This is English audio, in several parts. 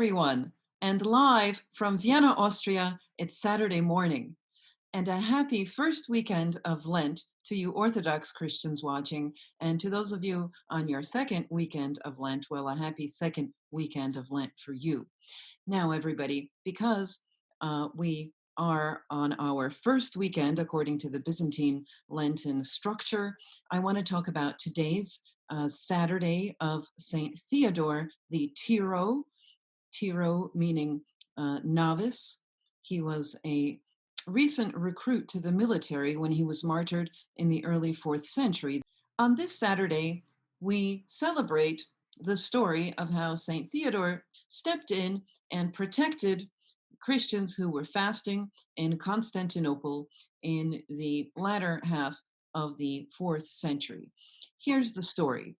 everyone. And live from Vienna, Austria, it's Saturday morning. And a happy first weekend of Lent to you Orthodox Christians watching. And to those of you on your second weekend of Lent, well, a happy second weekend of Lent for you. Now, everybody, because we are on our first weekend according to the Byzantine Lenten structure, I want to talk about today's Saturday of St. Theodore the Tiro. Tiro meaning novice. He was a recent recruit to the military when he was martyred in the early 4th century. On this Saturday, we celebrate the story of how St. Theodore stepped in and protected Christians who were fasting in Constantinople in the latter half of the 4th century. Here's the story.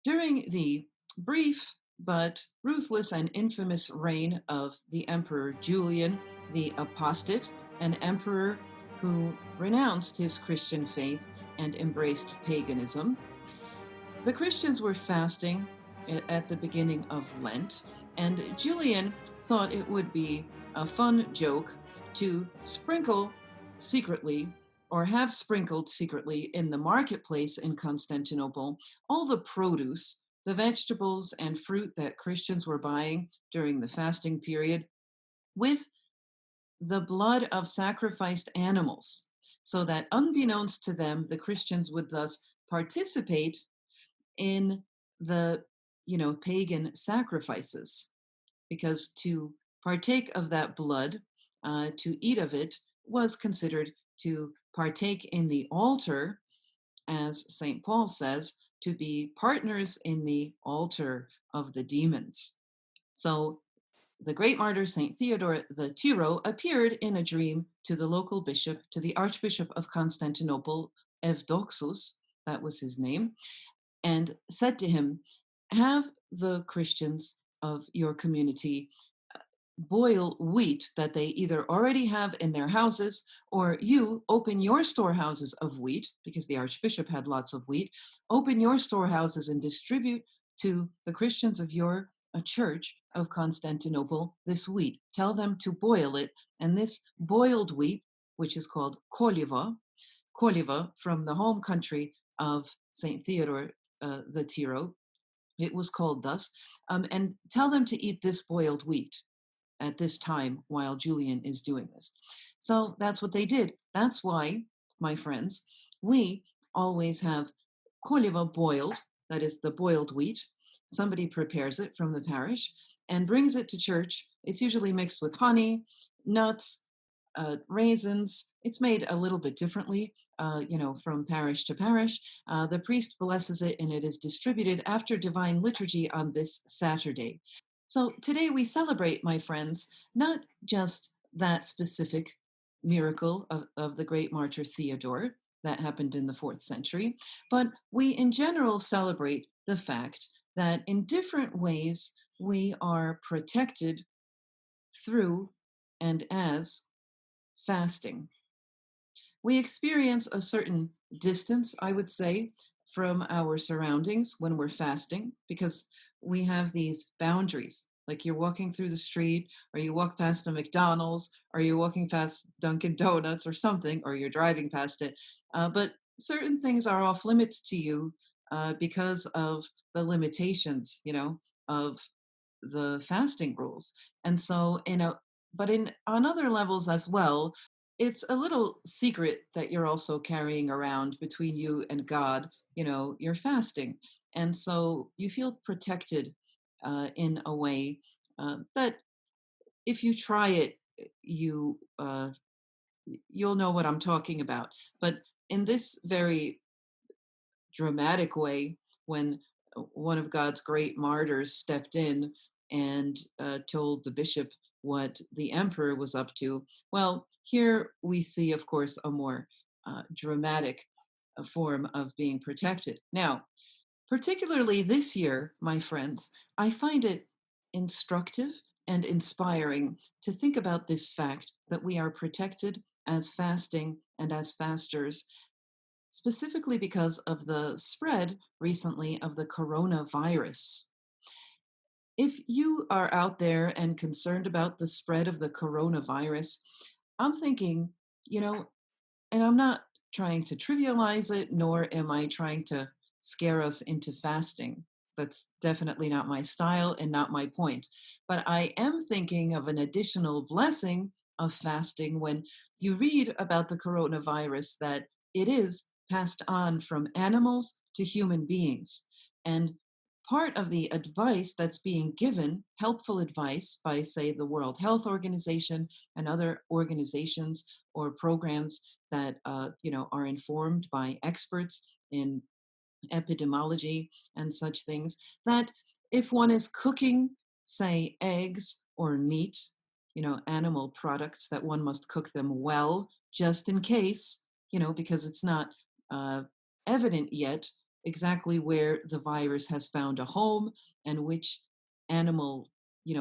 During the brief but ruthless and infamous reign of the Emperor Julian the Apostate, an emperor who renounced his Christian faith and embraced paganism, the Christians were fasting at the beginning of Lent, and Julian thought it would be a fun joke to sprinkle secretly, or have sprinkled secretly in the marketplace in Constantinople, all the produce, the vegetables and fruit that Christians were buying during the fasting period with the blood of sacrificed animals, so that unbeknownst to them, the Christians would thus participate in the pagan sacrifices, because to partake of that blood, to eat of it, was considered to partake in the altar, as St. Paul says, to be partners in the altar of the demons. So the great martyr St. Theodore the Tiro appeared in a dream to the local bishop, to the Archbishop of Constantinople, Evdoxus, that was his name, and said to him, have the Christians of your community boil wheat that they either already have in their houses, or you open your storehouses of wheat, because the Archbishop had lots of wheat, open your storehouses and distribute to the Christians of your church of Constantinople this wheat. Tell them to boil it, and this boiled wheat, which is called koliva from the home country of St. Theodore the Tiro, it was called thus, and tell them to eat this boiled wheat at this time while Julian is doing this. So that's what they did. That's why, my friends, we always have koliva boiled, that is the boiled wheat. Somebody prepares it from the parish and brings it to church. It's usually mixed with honey, nuts, raisins. It's made a little bit differently, from parish to parish. The priest blesses it, and it is distributed after Divine Liturgy on this Saturday. So today we celebrate, my friends, not just that specific miracle of the great martyr Theodore that happened in the 4th century, but we in general celebrate the fact that in different ways we are protected through and as fasting. We experience a certain distance, I would say, from our surroundings when we're fasting, because we have these boundaries. Like you're walking through the street, or you walk past a McDonald's, or you're walking past Dunkin' Donuts or something, or you're driving past it. But certain things are off limits to you because of the limitations, of the fasting rules. And so, on other levels as well, it's a little secret that you're also carrying around between you and God. You're fasting. And so you feel protected in a way that if you try it, you'll know what I'm talking about. But in this very dramatic way, when one of God's great martyrs stepped in and told the bishop what the emperor was up to, well, here we see, of course, a more dramatic form of being protected. Now, particularly this year, my friends, I find it instructive and inspiring to think about this fact that we are protected as fasting and as fasters, specifically because of the spread recently of the coronavirus. if you are out there and concerned about the spread of the coronavirus, I'm thinking, you know, and I'm not trying to trivialize it, nor am I trying to scare us into fasting. That's definitely not my style and not my point. But I am thinking of an additional blessing of fasting when you read about the coronavirus, that it is passed on from animals to human beings. And part of the advice that's being given, helpful advice by, say, the World Health Organization and other organizations or programs that are informed by experts in epidemiology and such things, that if one is cooking, say, eggs or meat, animal products, that one must cook them well, just in case, because it's not uh, evident yet exactly where the virus has found a home and which animal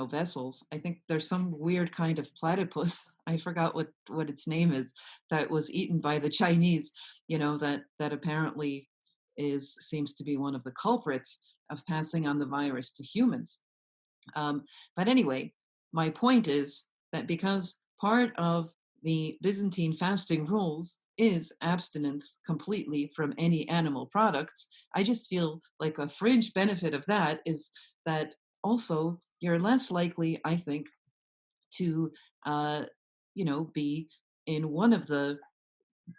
vessels. I think there's some weird kind of platypus, I forgot what its name is, that was eaten by the Chinese, that apparently is seems to be one of the culprits of passing on the virus to humans. But anyway, my point is that because part of the Byzantine fasting rules is abstinence completely from any animal products, I just feel like a fringe benefit of that is that also you're less likely, I think, to, uh, be in one of the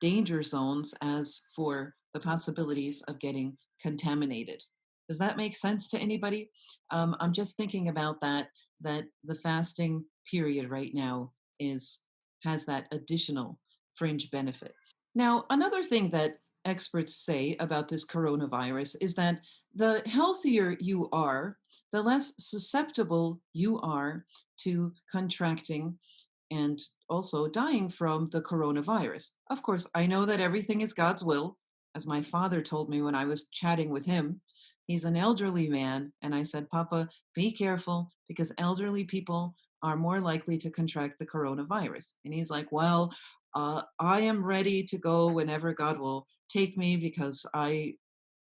danger zones as for the possibilities of getting contaminated. Does that make sense to anybody? I'm just thinking about that the fasting period right now is has that additional fringe benefit. Now, another thing that experts say about this coronavirus is that the healthier you are, the less susceptible you are to contracting and also dying from the coronavirus. Of course, I know that everything is God's will, as my father told me when I was chatting with him. He's an elderly man, and I said, Papa, be careful because elderly people are more likely to contract the coronavirus. And he's like, Well, I am ready to go whenever God will take me because I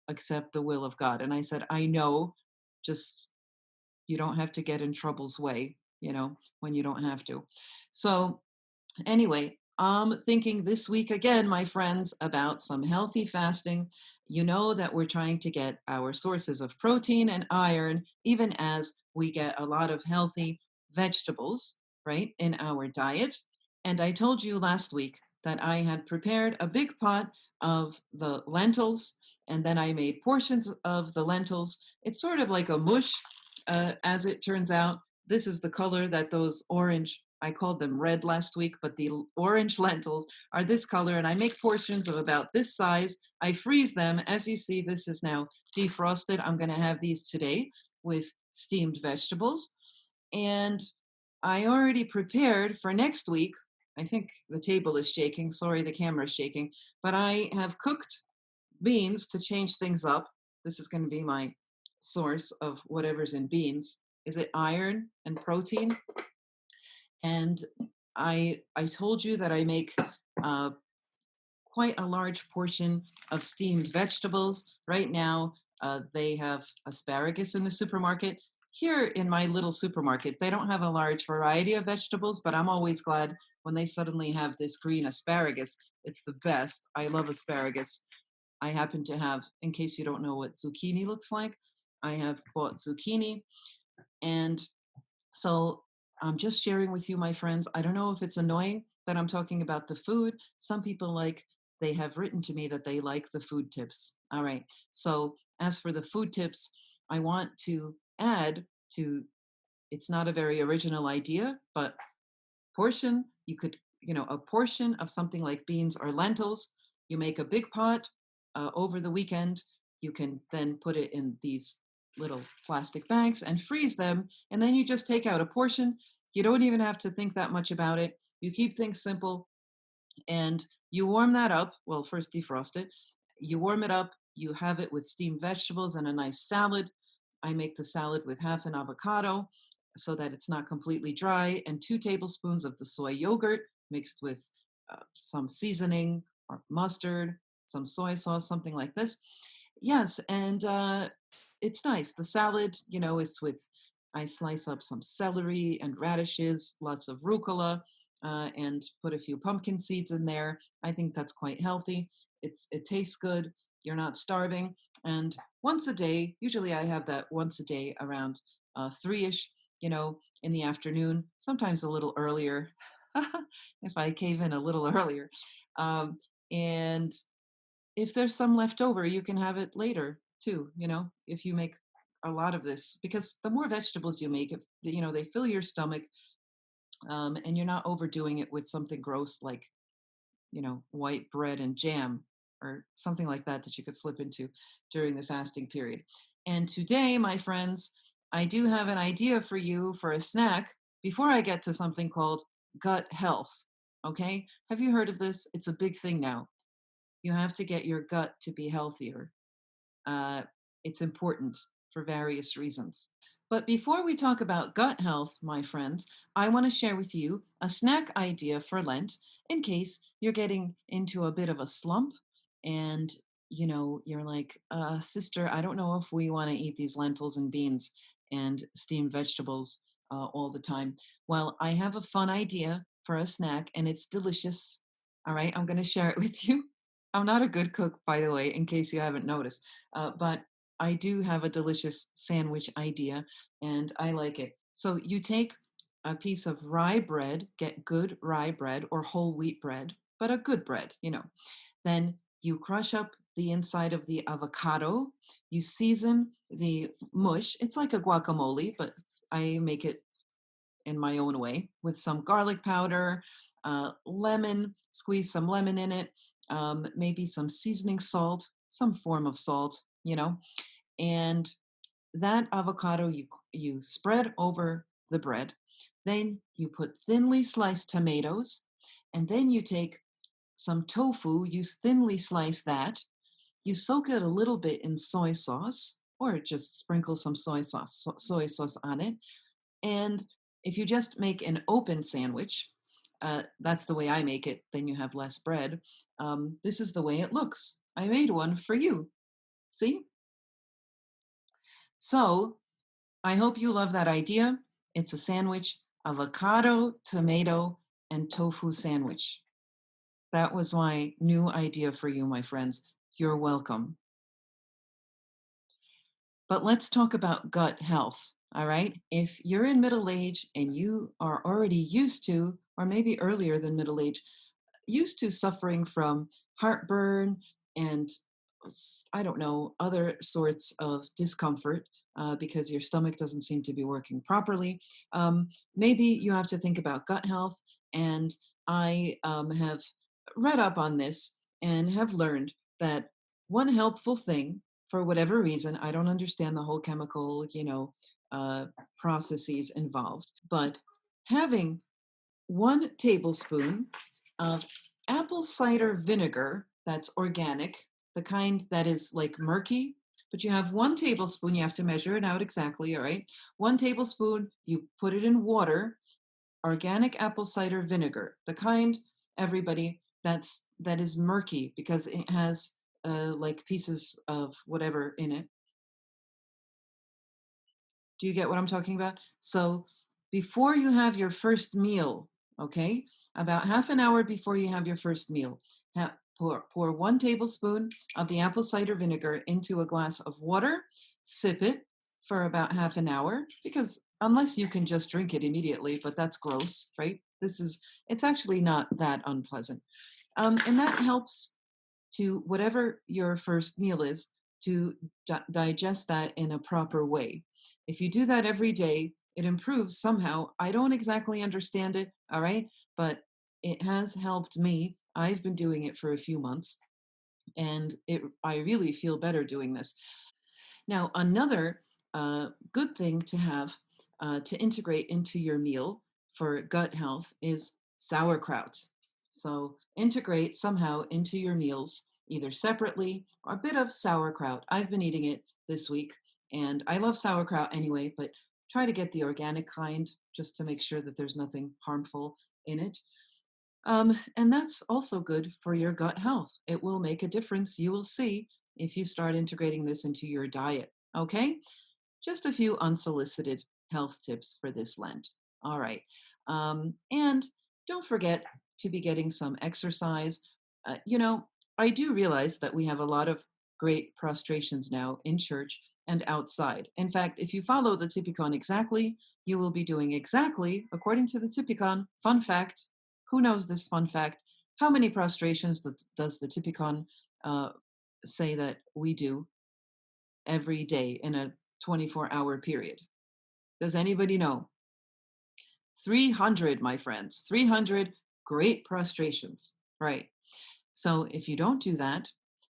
accept the will of God. And I said, I know, just you don't have to get in trouble's way, when you don't have to. So anyway, I'm thinking this week again, my friends, about some healthy fasting. You know that we're trying to get our sources of protein and iron, even as we get a lot of healthy vegetables, right, in our diet. And I told you last week that I had prepared a big pot of the lentils, and then I made portions of the lentils. It's sort of like a mush, as it turns out. This is the color that those orange, I called them red last week, but the orange lentils are this color, and I make portions of about this size. I freeze them. As you see, this is now defrosted. I'm going to have these today with steamed vegetables. And I already prepared for next week. I think the table is shaking. Sorry, the camera is shaking. But I have cooked beans to change things up. This is going to be my source of whatever's in beans. Is it iron and protein? And I told you that I make uh, quite a large portion of steamed vegetables. Right now, they have asparagus in the supermarket. Here in my little supermarket, they don't have a large variety of vegetables, but I'm always glad when they suddenly have this green asparagus. It's the best. I love asparagus. I happen to have, in case you don't know what zucchini looks like, I have bought zucchini. And so I'm just sharing with you, my friends. I don't know if it's annoying that I'm talking about the food. Some people they have written to me that they like the food tips. All right. So as for the food tips, I want to add to, it's not a very original idea, but portion, you could, a portion of something like beans or lentils, you make a big pot over the weekend. You can then put it in these little plastic bags and freeze them. And then you just take out a portion. You don't even have to think that much about it. You keep things simple and you warm that up. Well, first defrost it. You warm it up. You have it with steamed vegetables and a nice salad. I make the salad with half an avocado so that it's not completely dry, and 2 tablespoons of the soy yogurt mixed with some seasoning or mustard, some soy sauce, something like this. Yes, and it's nice. The salad, is with I slice up some celery and radishes, lots of rucola, and put a few pumpkin seeds in there. I think that's quite healthy. It tastes good. You're not starving. And once a day, usually I have that once a day around 3-ish, in the afternoon, sometimes a little earlier, if I cave in a little earlier. Um, and if there's some left over, you can have it later too, if you make a lot of this, because the more vegetables you make, if they fill your stomach, and you're not overdoing it with something gross like, white bread and jam or something like that you could slip into during the fasting period. And today, my friends, I do have an idea for you for a snack before I get to something called gut health. Okay. Have you heard of this? It's a big thing now. You have to get your gut to be healthier. Uh, it's important for various reasons. But before we talk about gut health, my friends, I want to share with you a snack idea for Lent in case you're getting into a bit of a slump and you're like, sister, I don't know if we want to eat these lentils and beans and steamed vegetables all the time. Well, I have a fun idea for a snack and it's delicious. All right, I'm going to share it with you. I'm not a good cook, by the way, in case you haven't noticed, but I do have a delicious sandwich idea and I like it. So you take a piece of rye bread, get good rye bread or whole wheat bread, but a good bread. Then you crush up the inside of the avocado. You season the mush. It's like a guacamole, but I make it in my own way with some garlic powder, lemon, squeeze some lemon in it, maybe some seasoning salt, some form of salt. And that avocado you spread over the bread. Then you put thinly sliced tomatoes, and then you take some tofu, you thinly slice that. You soak it a little bit in soy sauce, or just sprinkle some soy sauce on it. And if you just make an open sandwich, that's the way I make it, then you have less bread. This is the way it looks. I made one for you. See? So I hope you love that idea. It's a sandwich, avocado, tomato, and tofu sandwich. That was my new idea for you, my friends. You're welcome. But let's talk about gut health. All right. If you're in middle age and you are already used to, or maybe earlier than middle age, used to suffering from heartburn and I don't know, other sorts of discomfort because your stomach doesn't seem to be working properly. Maybe you have to think about gut health. And I have read up on this and have learned that one helpful thing, for whatever reason, I don't understand the whole chemical, uh, processes involved, but having 1 tablespoon of apple cider vinegar that's organic, the kind that is like murky, but you have 1 tablespoon, you have to measure it out exactly, all right? 1 tablespoon, you put it in water, organic apple cider vinegar, the kind, everybody, that is murky because it has like pieces of whatever in it. Do you get what I'm talking about? So before you have your first meal, okay, about half an hour before you have your first meal, pour 1 tablespoon of the apple cider vinegar into a glass of water, sip it for about half an hour, because unless you can just drink it immediately, but that's gross, right? It's actually not that unpleasant. And that helps to whatever your first meal is to digest that in a proper way. If you do that every day, it improves somehow. I don't exactly understand it, all right, but it has helped me. I've been doing it for a few months and I really feel better doing this. Now, another good thing to have to integrate into your meal for gut health is sauerkraut. So, integrate somehow into your meals, either separately or a bit of sauerkraut. I've been eating it this week, and I love sauerkraut anyway, but try to get the organic kind just to make sure that there's nothing harmful in it. And that's also good for your gut health. It will make a difference. You will see if you start integrating this into your diet. Okay? Just a few unsolicited health tips for this Lent. All right. And don't forget to be getting some exercise. You know, I do realize that we have a lot of great prostrations now in church and outside. In fact, if you follow the Typicon exactly, you will be doing exactly according to the Typicon. Fun fact, who knows this fun fact? How many prostrations does the Typicon uh, say that we do every day in a 24-hour period? Does anybody know? 300, my friends, 300 great prostrations. Right. So if you don't do that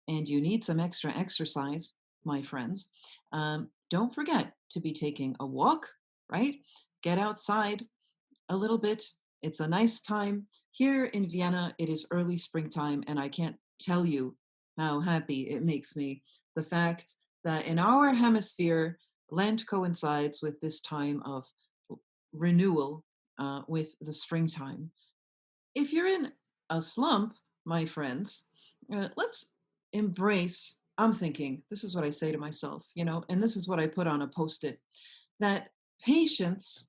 and you need some extra exercise, my friends, don't forget to be taking a walk, right? Get outside a little bit. It's a nice time. Here in Vienna, it is early springtime, and I can't tell you how happy it makes me. The fact that in our hemisphere, Lent coincides with this time of renewal with the springtime. If you're in a slump, my friends, let's embrace. I'm thinking, this is what I say to myself, and this is what I put on a post it, that patience,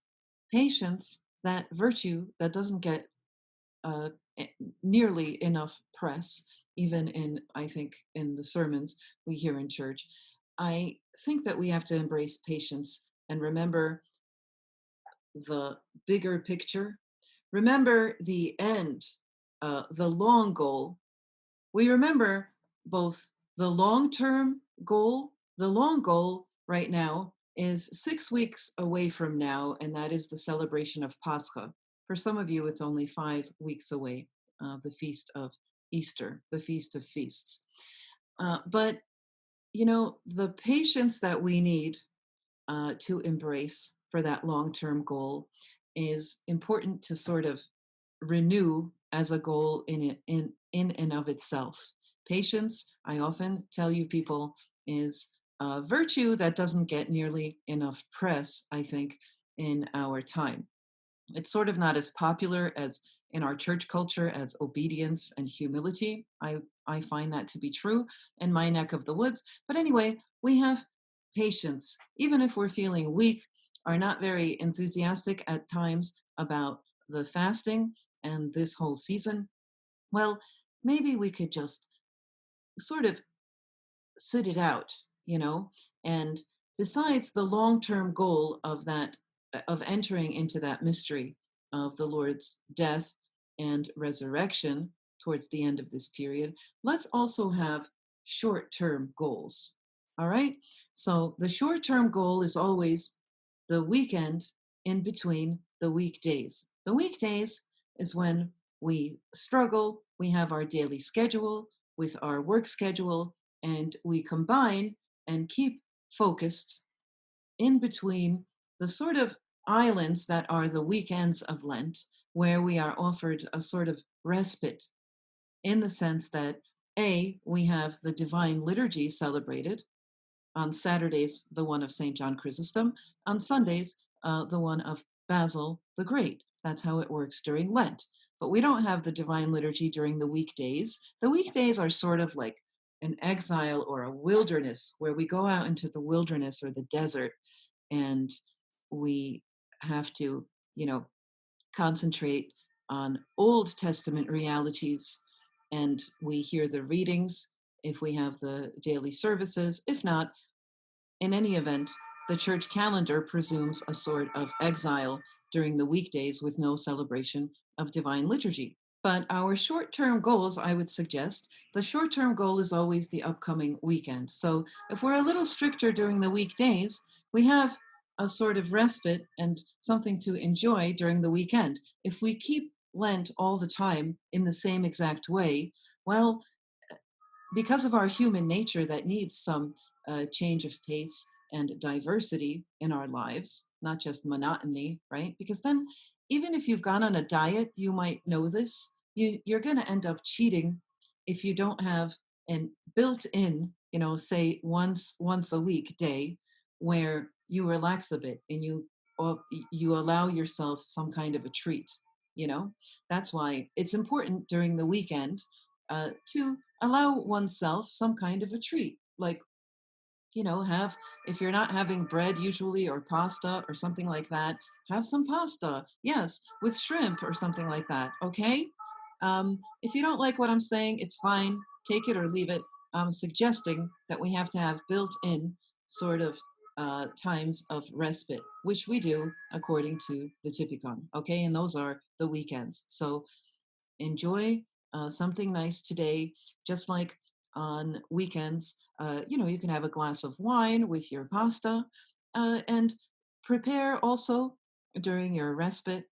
patience, that virtue that doesn't get uh, e- nearly enough press, even I think, in the sermons we hear in church. I think that we have to embrace patience and remember the bigger picture. Remember the end, the long goal. We remember both the long term goal. The long goal right now is 6 weeks away from now, and that is the celebration of Pascha. For some of you, it's only 5 weeks away, the feast of Easter, the feast of feasts. But, the patience that we need to embrace for that long term goal is important to sort of renew as a goal in and of itself. Patience, I often tell you people, is a virtue that doesn't get nearly enough press, I think, in our time. It's sort of not as popular as in our church culture as obedience and humility. I find that to be true in my neck of the woods. But anyway, we have patience, even if we're feeling weak, are not very enthusiastic at times about the fasting and this whole season. Well, maybe we could just sort of sit it out, you know? And besides the long-term goal of of entering into that mystery of the Lord's death and resurrection towards the end of this period, let's also have short-term goals. All right? So the short-term goal is always the weekend in between the weekdays. The weekdays is when we struggle, we have our daily schedule with our work schedule, and we combine and keep focused in between the sort of islands that are the weekends of Lent, where we are offered a sort of respite in the sense that we have the divine liturgy celebrated on Saturdays, the one of St. John Chrysostom, on Sundays, the one of Basil the Great. That's how it works during Lent. But we don't have the divine liturgy during the weekdays. The weekdays are sort of like an exile or a wilderness where we go out into the wilderness or the desert and we have to, concentrate on Old Testament realities, and we hear the readings if we have the daily services. If not, in any event, the church calendar presumes a sort of exile during the weekdays with no celebration of divine liturgy. But our short term goals, I would suggest, the short term goal is always the upcoming weekend. So if we're a little stricter during the weekdays, we have a sort of respite and something to enjoy during the weekend. If we keep Lent all the time in the same exact way, well, because of our human nature that needs some change of pace and diversity in our lives, not just monotony, right? Because then, even if you've gone on a diet, you might know this, you're going to end up cheating if you don't have an built-in, say once a week day where you relax a bit and you allow yourself some kind of a treat. That's why it's important during the weekend to allow oneself some kind of a treat, like have, if you're not having bread usually or pasta or something like that, have some pasta, yes, with shrimp or something like that, okay? If you don't like what I'm saying, it's fine, take it or leave it. I'm suggesting that we have to have built in sort of times of respite, which we do according to the Typicon, okay? And those are the weekends. So enjoy something nice today, just like on weekends. You can have a glass of wine with your pasta and prepare also during your respite,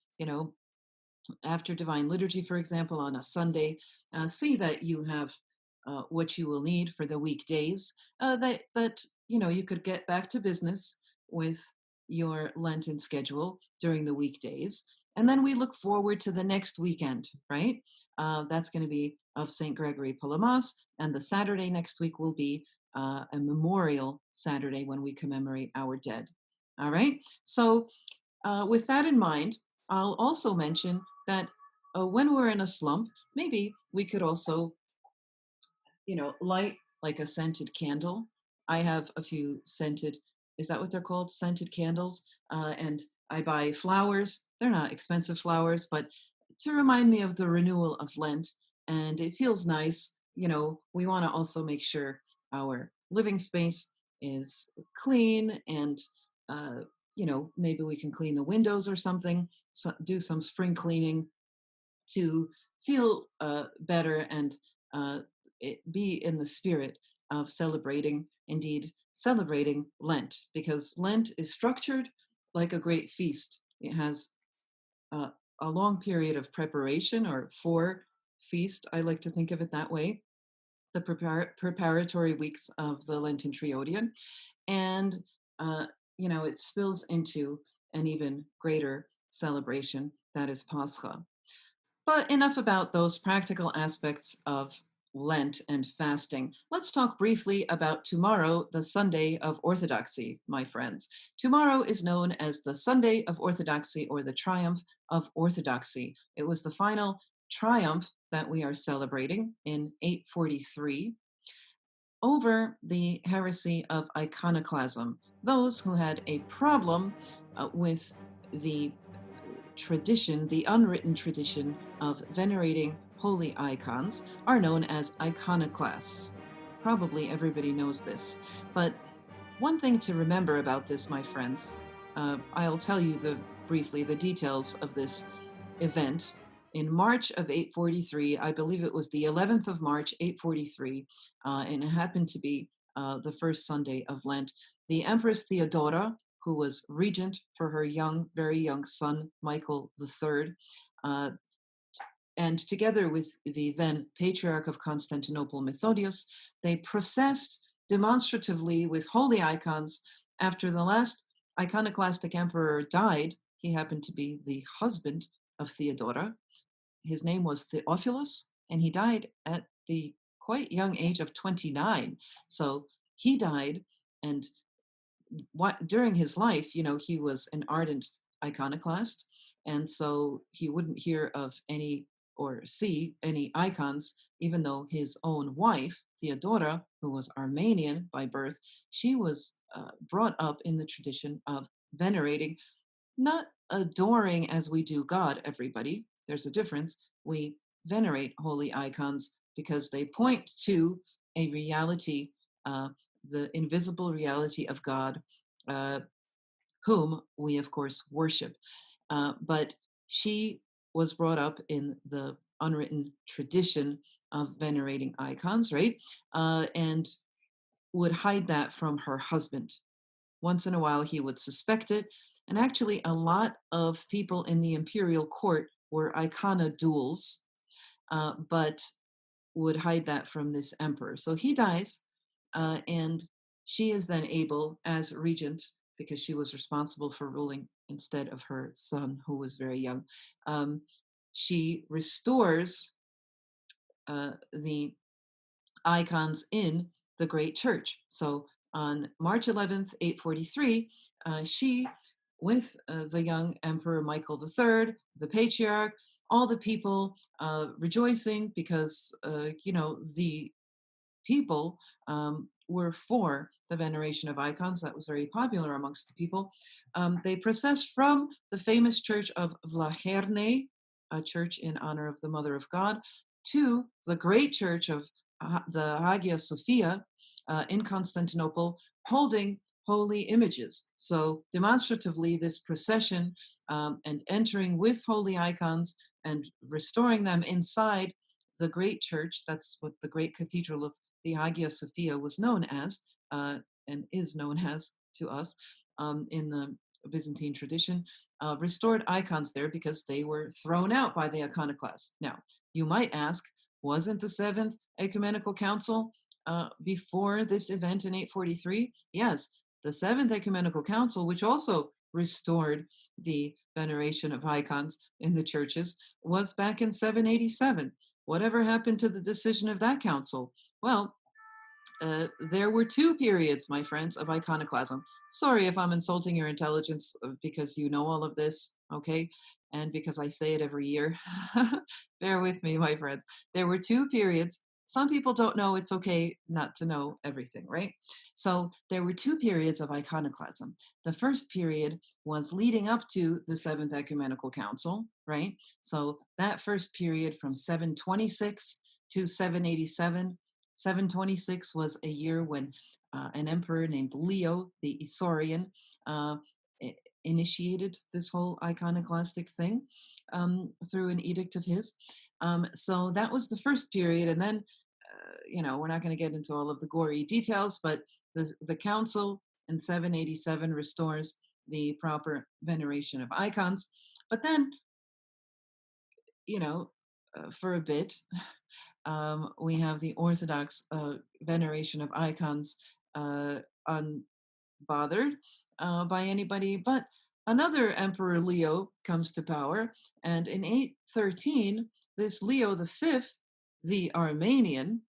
after Divine Liturgy, for example, on a Sunday. See that you have what you will need for the weekdays, that you could get back to business with your Lenten schedule during the weekdays. And then we look forward to the next weekend, right? That's going to be of St. Gregory Palamas. And the Saturday next week will be a memorial Saturday when we commemorate our dead. All right. So, with that in mind, I'll also mention that when we're in a slump, maybe we could also light like a scented candle. I have a few scented, is that what they're called? Scented candles. And I buy flowers. They're not expensive flowers, but to remind me of the renewal of Lent. And it feels nice. We want to also make sure our living space is clean and, maybe we can clean the windows or something, so do some spring cleaning to feel better and uh, be in the spirit of celebrating Lent, because Lent is structured like a great feast. It has uh, a long period of preparation or for feast. I like to think of it that way. The preparatory weeks of the Lenten Triodion. And, uh, it spills into an even greater celebration that is Pascha. But enough about those practical aspects of Lent and fasting. Let's talk briefly about tomorrow, the Sunday of Orthodoxy, my friends. Tomorrow is known as the Sunday of Orthodoxy, or the Triumph of Orthodoxy. It was the final triumph that we are celebrating in 843 over the heresy of iconoclasm. Those who had a problem with the tradition, the unwritten tradition of venerating holy icons, are known as iconoclasts. Probably everybody knows this. But one thing to remember about this, my friends, I'll tell you briefly the details of this event. In March of 843, I believe it was the 11th of March, 843, and it happened to be the first Sunday of Lent, the Empress Theodora, who was regent for her very young son, Michael III, uh, and together with the then Patriarch of Constantinople, Methodius, they processed demonstratively with holy icons after the last iconoclastic emperor died. He happened to be the husband of Theodora. His name was Theophilus, and he died at the quite young age of 29. So he died, and during his life, he was an ardent iconoclast, and so he wouldn't hear of any or see any icons, even though his own wife, Theodora, who was Armenian by birth, she was brought up in the tradition of venerating, not adoring as we do God, everybody. There's a difference. We venerate holy icons because they point to a reality, uh, the invisible reality of God, uh, whom we, of course, worship. But she was brought up in the unwritten tradition of venerating icons, right? And would hide that from her husband. Once in a while, he would suspect it. And actually, a lot of people in the imperial court were iconodules, but would hide that from this emperor. So he dies, and she is then able, as regent, because she was responsible for ruling instead of her son, who was very young, she restores the icons in the great church. So on March 11th, 843, she, with the young Emperor Michael III, the patriarch, all the people rejoicing because, the people were for the veneration of icons. That was very popular amongst the people. They processed from the famous church of Vlacherne, a church in honor of the Mother of God, to the great church of the Hagia Sophia in Constantinople, holding holy images. So demonstratively, this procession and entering with holy icons and restoring them inside the great church, that's what the great cathedral of the Hagia Sophia was known as, and is known as to us in the Byzantine tradition, restored icons there because they were thrown out by the iconoclasts. Now, you might ask, wasn't the Seventh Ecumenical Council before this event in 843? Yes, the Seventh Ecumenical Council, which also restored the veneration of icons in the churches, was back in 787. Whatever happened to the decision of that council? Well, there were two periods, my friends, of iconoclasm. Sorry if I'm insulting your intelligence because you know all of this, okay? And because I say it every year. Bear with me, my friends. There were two periods. Some people don't know, it's okay not to know everything, right? So there were two periods of iconoclasm. The first period was leading up to the Seventh Ecumenical Council, right? So that first period from 726 to 787. 726 was a year when an emperor named Leo the Isaurian uh, initiated this whole iconoclastic thing through an edict of his. So that was the first period. And then, we're not going to get into all of the gory details, but the council in 787 restores the proper veneration of icons. But then, for a bit, we have the Orthodox veneration of icons unbothered by anybody. But another Emperor Leo comes to power, and in 813, this Leo V, the Armenian,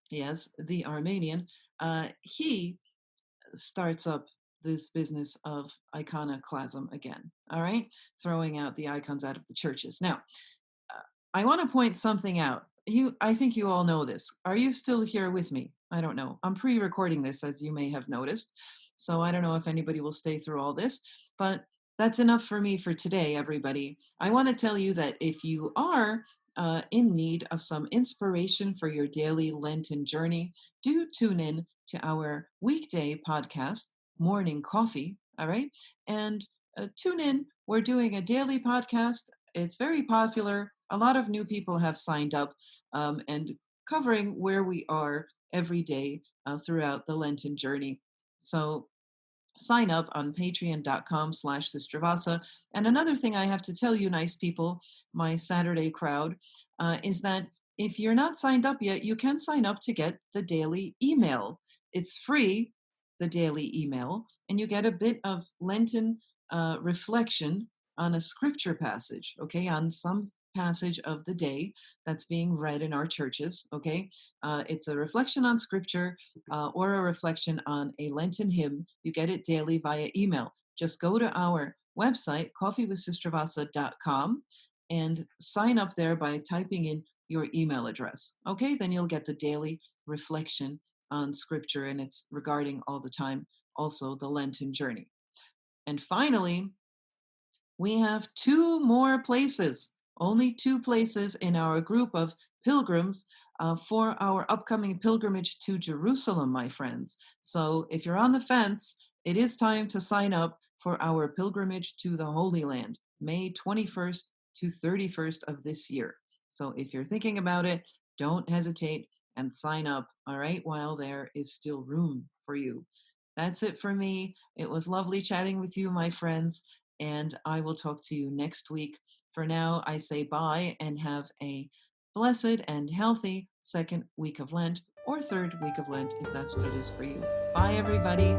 yes, the Armenian, he starts up this business of iconoclasm again, all right? Throwing out the icons out of the churches. Now, I want to point something out. I think you all know this. Are you still here with me? I don't know. I'm pre-recording this, as you may have noticed. So I don't know if anybody will stay through all this, but that's enough for me for today, everybody. I want to tell you that if you are in need of some inspiration for your daily Lenten journey, do tune in to our weekday podcast, Morning Coffee, all right? And tune in. We're doing a daily podcast. It's very popular. A lot of new people have signed up and covering where we are every day throughout the Lenten journey. So sign up on patreon.com/Sister Vassa. And another thing I have to tell you, nice people, my Saturday crowd, is that if you're not signed up yet, you can sign up to get the daily email. It's free, the daily email, and you get a bit of Lenten reflection on a scripture passage, okay, on some passage of the day that's being read in our churches, okay? It's a reflection on scripture or a reflection on a Lenten hymn. You get it daily via email. Just go to our website, coffeewithsistervassa.com, and sign up there by typing in your email address. Okay, then you'll get the daily reflection on scripture, and it's regarding all the time also the Lenten journey. And finally, we have two more places, only two places in our group of pilgrims for our upcoming pilgrimage to Jerusalem, my friends. So if you're on the fence, it is time to sign up for our pilgrimage to the Holy Land, May 21st to 31st of this year. So if you're thinking about it, don't hesitate and sign up, all right, while there is still room for you. That's it for me. It was lovely chatting with you, my friends, and I will talk to you next week. For now, I say bye and have a blessed and healthy second week of Lent or third week of Lent, if that's what it is for you. Bye, everybody.